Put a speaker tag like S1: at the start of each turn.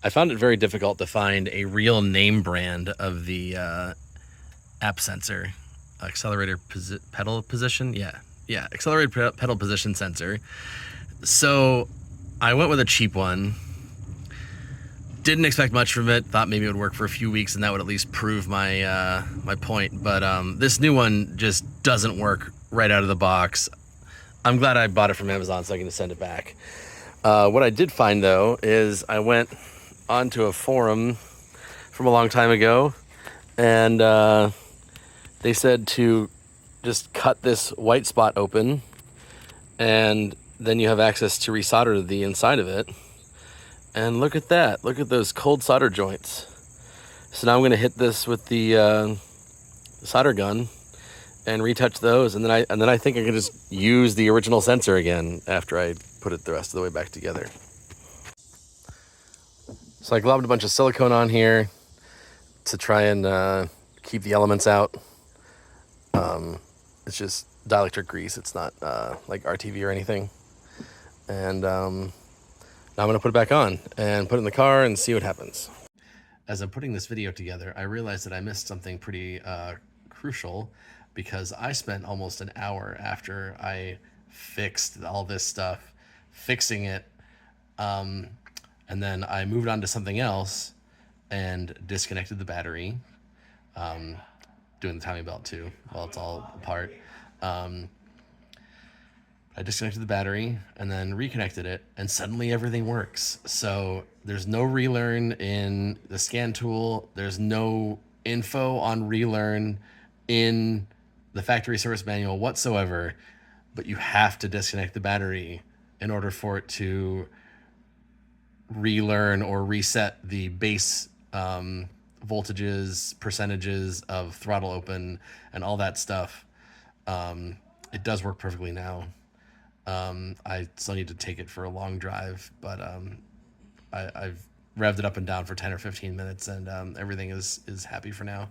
S1: I found it very difficult to find a real name brand of the app sensor, accelerator pedal position. Yeah, accelerated pedal position sensor. So I went with a cheap one. Didn't expect much from it. Thought maybe it would work for a few weeks and that would at least prove my my point. But this new one just doesn't work right out of the box. I'm glad I bought it from Amazon so I can just send it back. What I did find though is I went onto a forum from a long time ago, and they said to just cut this white spot open, and then you have access to resolder the inside of it. And look at that. Look at those cold solder joints. So now I'm going to hit this with the solder gun and retouch those, and then I think I can just use the original sensor again after I put it the rest of the way back together. So I globbed a bunch of silicone on here to try and keep the elements out. It's just dielectric grease. It's not like RTV or anything. And now I'm going to put it back on and put it in the car and see what happens. As I'm putting this video together, I realized that I missed something pretty crucial, because I spent almost an hour after I fixed all this stuff, fixing it, and then I moved on to something else and disconnected the battery, doing the timing belt too while it's all apart. I disconnected the battery and then reconnected it, and suddenly everything works. So there's no relearn in the scan tool. There's no info on relearn in the factory service manual whatsoever, but you have to disconnect the battery in order for it to relearn or reset the base voltages, percentages of throttle open, and all that stuff. It does work perfectly now. I still need to take it for a long drive, but I've revved it up and down for 10 or 15 minutes, and everything is happy for now.